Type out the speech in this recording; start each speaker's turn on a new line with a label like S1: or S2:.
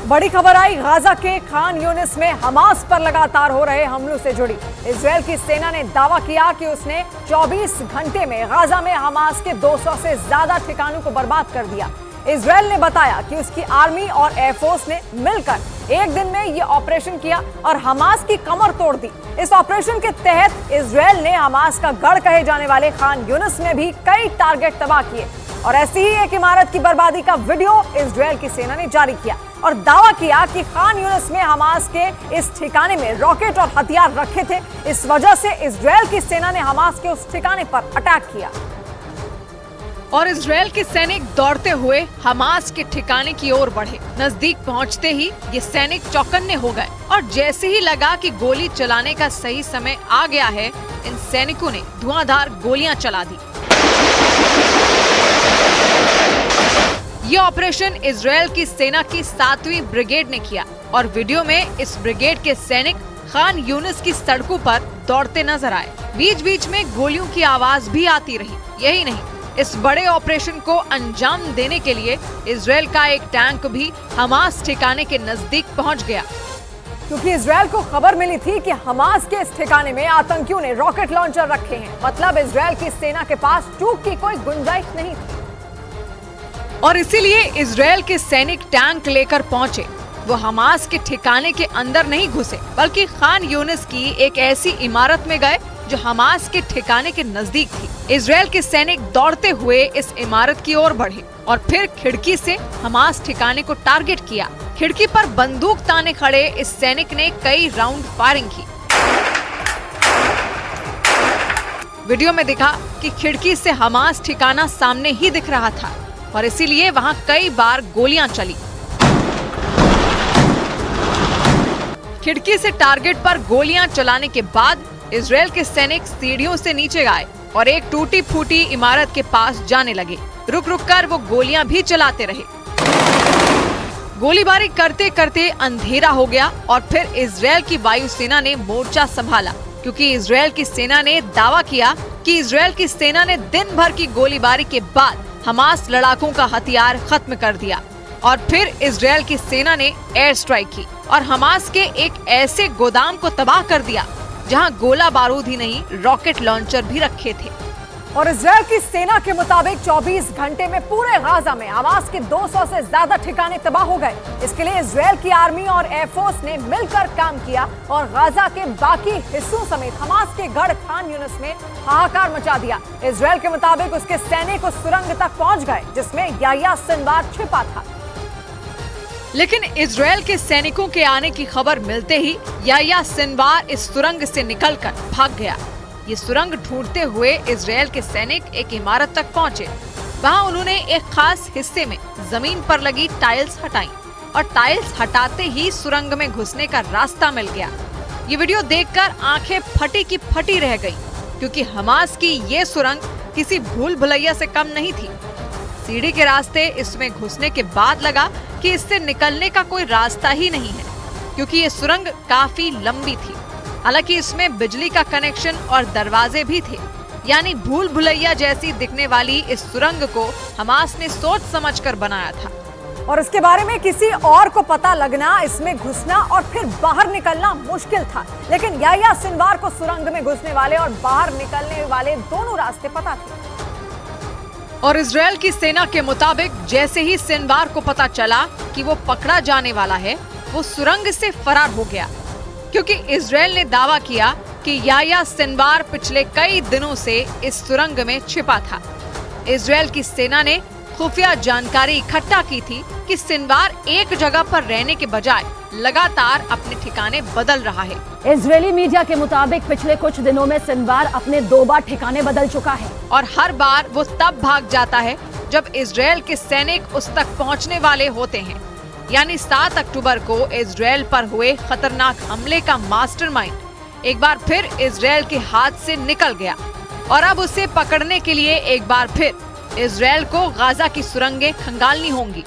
S1: बड़ी खबर आई गाजा के खान यूनिस में हमास पर लगातार हो रहे हमलों से जुड़ी। इजरायल की सेना ने दावा किया कि उसने 24 घंटे में गाजा में हमास के 200 से ज्यादा ठिकानों को बर्बाद कर दिया। इजरायल ने बताया कि उसकी आर्मी और एयरफोर्स ने मिलकर एक दिन में यह ऑपरेशन किया और हमास की कमर तोड़ दी। इस ऑपरेशन के तहत इजरायल ने हमास का गढ़ कहे जाने वाले खान यूनिस में भी कई टारगेट तबाह किए और ऐसी ही एक इमारत की बर्बादी का वीडियो इजरायल की सेना ने जारी किया और दावा किया कि खान यूनिस में हमास के इस ठिकाने में रॉकेट और हथियार रखे थे। इस वजह से इजरायल की सेना ने हमास के उस ठिकाने पर अटैक किया
S2: और इजरायल के सैनिक दौड़ते हुए हमास के ठिकाने की ओर बढ़े। नजदीक पहुंचते ही ये सैनिक चौकन्ने हो गए और जैसे ही लगा कि गोली चलाने का सही समय आ गया है, इन सैनिकों ने धुआंधार गोलियां चला दी। ये ऑपरेशन इजरायल की सेना की 7वीं ब्रिगेड ने किया और वीडियो में इस ब्रिगेड के सैनिक खान यूनिस की सड़कों पर दौड़ते नजर आए। बीच बीच में गोलियों की आवाज भी आती रही। यही नहीं, इस बड़े ऑपरेशन को अंजाम देने के लिए इजरायल का एक टैंक भी हमास ठिकाने के नजदीक पहुंच गया,
S1: क्योंकि इजरायल को खबर मिली थी कि हमास के इस ठिकाने में आतंकियों ने रॉकेट लॉन्चर रखे हैं। मतलब इजरायल की सेना के पास चूक की कोई गुंजाइश नहीं थी
S2: और इसीलिए इजरायल के सैनिक टैंक लेकर पहुंचे। वो हमास के ठिकाने के अंदर नहीं घुसे, बल्कि खान यूनिस की एक ऐसी इमारत में गए जो हमास के ठिकाने के नजदीक थी। इजरायल के सैनिक दौड़ते हुए इस इमारत की ओर बढ़े और फिर खिड़की से हमास ठिकाने को टारगेट किया। खिड़की पर बंदूक ताने खड़े इस सैनिक ने कई राउंड फायरिंग की। वीडियो में दिखा कि खिड़की से हमास ठिकाना सामने ही दिख रहा था और इसीलिए वहां कई बार गोलियां चली। खिड़की से टारगेट पर गोलियां चलाने के बाद इजरायल के सैनिक सीढ़ियों से नीचे आए और एक टूटी फूटी इमारत के पास जाने लगे। रुक रुक कर वो गोलियां भी चलाते रहे। गोलीबारी करते करते अंधेरा हो गया और फिर इजरायल की वायुसेना ने मोर्चा संभाला, क्योंकि इजरायल की सेना ने दावा किया कि इजरायल की सेना ने दिन भर की गोलीबारी के बाद हमास लड़ाकों का हथियार खत्म कर दिया। और फिर इजरायल की सेना ने एयर स्ट्राइक की और हमास के एक ऐसे गोदाम को तबाह कर दिया जहां गोला बारूद ही नहीं, रॉकेट लॉन्चर भी रखे थे।
S1: और इजरायल की सेना के मुताबिक 24 घंटे में पूरे गाजा में हमास के 200 से ज्यादा ठिकाने तबाह हो गए। इसके लिए इजरायल की आर्मी और एयरफोर्स ने मिलकर काम किया और गाजा के बाकी हिस्सों समेत हमास के गढ़ खान यूनिस में हाहाकार मचा दिया। इजरायल के मुताबिक उसके सैनिक उस सुरंग तक पहुंच गए जिसमें याह्या सिनवार छिपा था।
S2: लेकिन इजरायल के सैनिकों के आने की खबर मिलते ही याह्या सिनवार इस सुरंग से निकलकर भाग गया। ये सुरंग ढूंढते हुए इजरायल के सैनिक एक इमारत तक पहुंचे। वहां उन्होंने एक खास हिस्से में जमीन पर लगी टाइल्स हटाई और टाइल्स हटाते ही सुरंग में घुसने का रास्ता मिल गया। ये वीडियो देखकर आंखें फटी की फटी रह गई, क्योंकि हमास की ये सुरंग किसी भूल भुलैया से कम नहीं थी। सीढ़ी के रास्ते इसमें घुसने के बाद लगा कि इससे निकलने का कोई रास्ता ही नहीं है, क्योंकि ये सुरंग काफी लंबी थी। हालांकि इसमें बिजली का कनेक्शन और दरवाजे भी थे, यानी भूल भुलैया जैसी दिखने वाली इस सुरंग को हमास ने सोच समझकर बनाया था।
S1: और इसके बारे में किसी और को पता लगना, इसमें घुसना और फिर बाहर निकलना मुश्किल था। लेकिन याह्या सिनवार को सुरंग में घुसने वाले और बाहर निकलने वाले दोनों रास्ते पता थे।
S2: और इजरायल की सेना के मुताबिक जैसे ही सिनवार को पता चला कि वो पकड़ा जाने वाला है, वो सुरंग से फरार हो गया, क्योंकि इजरायल ने दावा किया कि याह्या सिनवार पिछले कई दिनों से इस सुरंग में छिपा था। इजरायल की सेना ने खुफिया जानकारी इकट्ठा की थी कि सिनवार एक जगह पर रहने के बजाय लगातार अपने ठिकाने बदल रहा है।
S3: इजरायली मीडिया के मुताबिक पिछले कुछ दिनों में सिनवार अपने 2 बार ठिकाने बदल चुका है
S2: और हर बार वो तब भाग जाता है जब इजरायल के सैनिक उस तक पहुंचने वाले होते हैं। यानी 7 अक्टूबर को इजरायल पर हुए खतरनाक हमले का मास्टरमाइंड एक बार फिर इजरायल के हाथ से निकल गया और अब उसे पकड़ने के लिए एक बार फिर इजरायल को गाजा की सुरंगें खंगालनी होंगी।